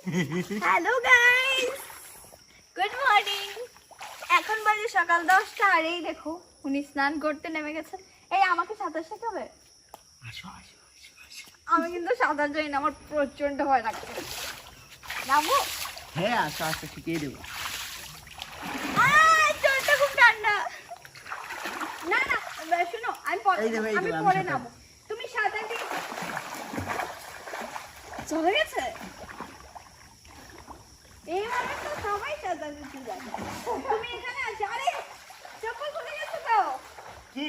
Hello guys, good morning. এখন বাজে সকাল 10টা আর এই দেখো উনি স্নান করতে নেমে গেছে। এই আমাকে সাঁতার শেখাবে? আসো আসো আসো আসো। আমি কিন্তু সাঁতার জানি না, আমার প্রচন্ড ভয় লাগছে। নামো। হ্যাঁ আসো আসো, শিখিয়ে দেবো। জলটা খুব ঠান্ডা। না না শোনো, আমি পরে নামবো। তুমি সাঁতার দিয়ে চলে গেছে। এইভাবে তো সবাই সাঁতার দিতে যায়। তুমি এখানে আছো? আরে চপ্পল খুলে গেছে তো। কি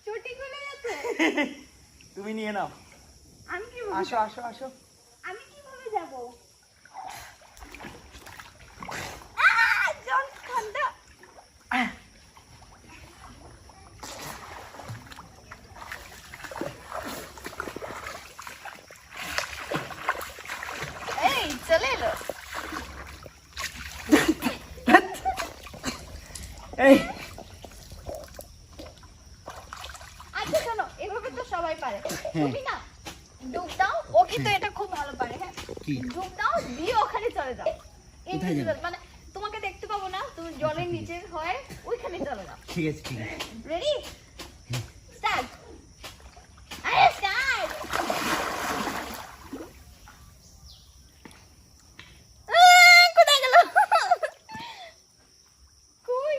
চটি খুলে গেছে। তুমি নিয়ে নাও। আমি কি আসো আসো আসো। আমি কিভাবে যাব? জল ঠান্ডা। এই চলে এলো। এই আচ্ছা শোনো, এভাবে তো সবাই পারে। হ্যাঁ। তুমি না ডুব দাও, ও কিন্তু এটা খুব ভালো পারে। হ্যাঁ, কি? ডুব দাও দিয়ে ওখানে চলে যাও। কোথায় যাবো? মানে তোমাকে দেখতে পাবো না, তুমি জলের নিচে হয় ওইখানে চলে যাও। ঠিক আছে ঠিক আছে। Ready, start. আরে স্টার্ট। কোথায় গেল? কই?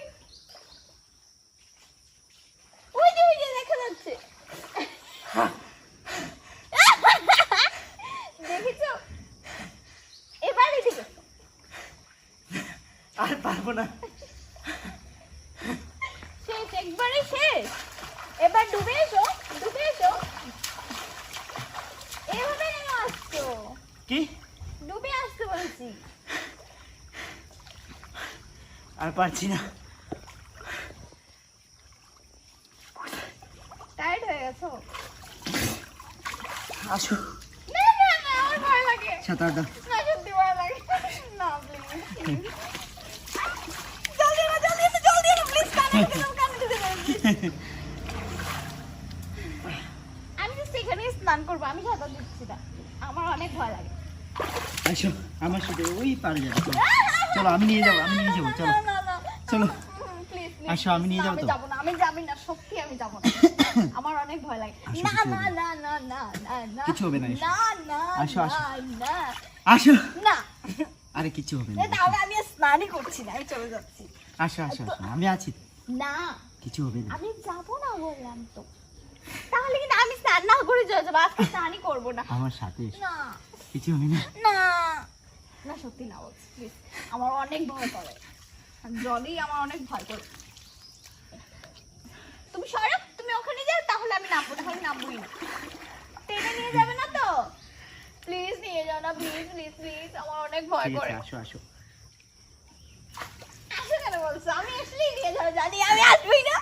ওই যে দেখা যাচ্ছে। দেখেছো? এবার এদিকে। আর পারবো না। শেষ, একবারে শেষ। এবার ডুবে এসো, ডুবে এসো। এভাবে কেন আসছো? কি? ডুবে আসতে বলছি। আর পারছি না। টায়ার্ড হয়ে গেছো? আসো। না না না, আমার ভয় লাগে। সাঁতার দাও। না সত্যি ভয় লাগে। না প্লিজ। জলদি না, জলদি না, জলদি না প্লিজ। কানে দিতে পারো please। আমি জাস্ট এখানে স্নান করবো, আমি সাঁতার দিচ্ছি না, আমার অনেক ভয় লাগে। আসো আমার সাথে ওই পারে যাবো। চলো চলো, আমি নিয়ে যাবো আমি নিয়ে যাবো। চলো না না না চলো। প্লিজ আসো, আমি নিয়ে যাবো আমি তো। যাবো না, আমি যাবি না, সত্যি আমি যাবো না। আমার অনেক ভয় লাগে। আসো, না কিছু না হবে না না না না না কিছু হবে না, এসো। না না আসো, আসো। না আসো। না। আরে কিছু হবে না। তাহলে আমি আর স্নানই করছি না, আমি চলে যাচ্ছি। আসো আসো আসো, আমি আছি। না কিছু হবে না। আমি যাবো না বললাম তো। তাহলে কিন্তু আমি স্নান না করে চলে যাবো, আজকে স্নানই করবো না। আমার সাথে এসো। না কিছু হবে না। না না, সত্যি না বলছি প্লিজ। আমার অনেক ভয় করে, জলেই আমার অনেক ভয় করে। তুমি সরো, তুমি ওখানে যাও, তাহলে আমি নামবো, তাহলে নামবোই না। টেনে নিয়ে যাবে না তো? প্লিজ নিয়ে যাও না, প্লিজ প্লিজ প্লিজ, আমার অনেক ভয় ঠিক করে। আছে, আসো আসো। আসো কেন বলছো? আমি আসলেই নিয়ে যাবো, জানি আমি আসবোই না।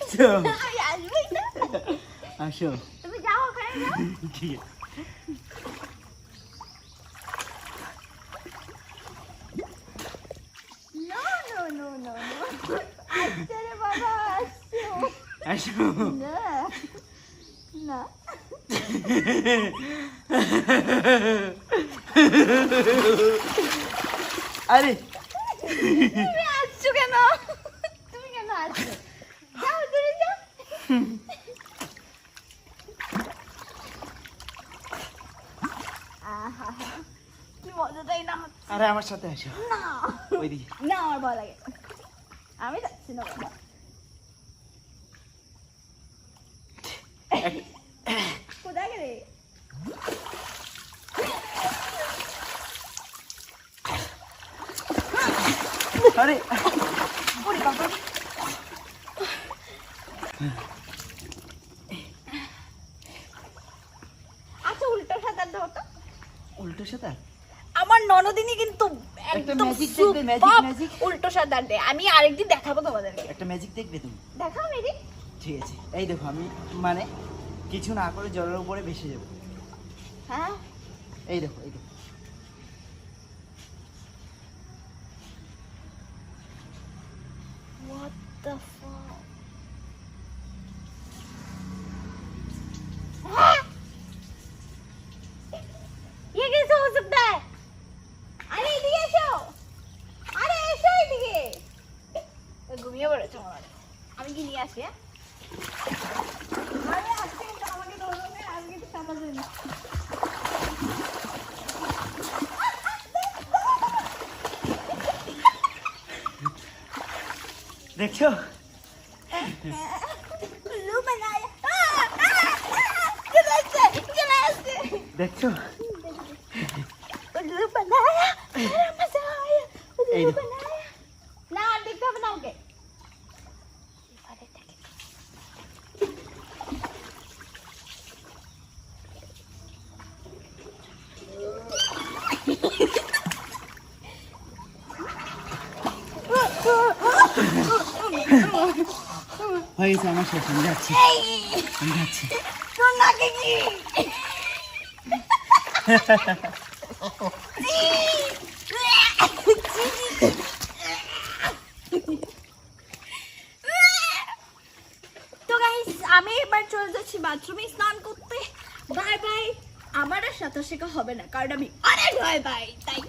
আসো আমি আসবোই না। আসো। তুমি যাও ওখানে যাও। ঠিক আছে। No no no no no, আসছে রে বাবা, আসছে। আসো। না না, আরে তুমি আসছো কেন? তুমি কেন আসছো? যাও দূরে যাও। আহা, কি মজাটাই না হচ্ছে। আরে আমার সাথে আসো। না ওইদিকে। না, আমার ভয় লাগে, আমি যাচ্ছি না বাবা। কোথায় গেলে? আরে ওরে বাবা। আচ্ছা উল্টো সাঁতার দাও তো। উল্টো সাঁতার? আমার ননদিনী কিন্তু একটা একদম ম্যাজিক দেখবে, ম্যাজিক সুপার ম্যাজিক। উল্টো সাঁতার দেয়। আমি আরেকদিন দেখাবো তোমাদেরকে। একটা ম্যাজিক দেখবে তুমি? দেখাও মেরি। ঠিক আছে, এই দেখো আমি মানে কিছু না করে জলের উপরে ভেসে যাবো। হ্যাঁ এই দেখো এই দেখো। what the fuck? ये कैसे हो सकता है? আসছি, হ্যাঁ? আরে আজকে কিন্তু আমাকে ধরো না, আজকে তো সাঁতার জানি। দেখছো उल्लू बनाया। चला से দেখছো उल्लू बनाया, मजा आया। এই उल्लू দেখো। बनाया ना, देखो बनाओगे। হয়ে গেছে আমার শেষ, আমি যাচ্ছি আমি যাচ্ছি। सुनना की তো গাইস আমি এবার চলে যাচ্ছি বাথরুমে স্নান করতে। Bye bye. আমার আর সাঁতার শেখা হবে না কারণ আমি অনেক ভয় পাই, তাই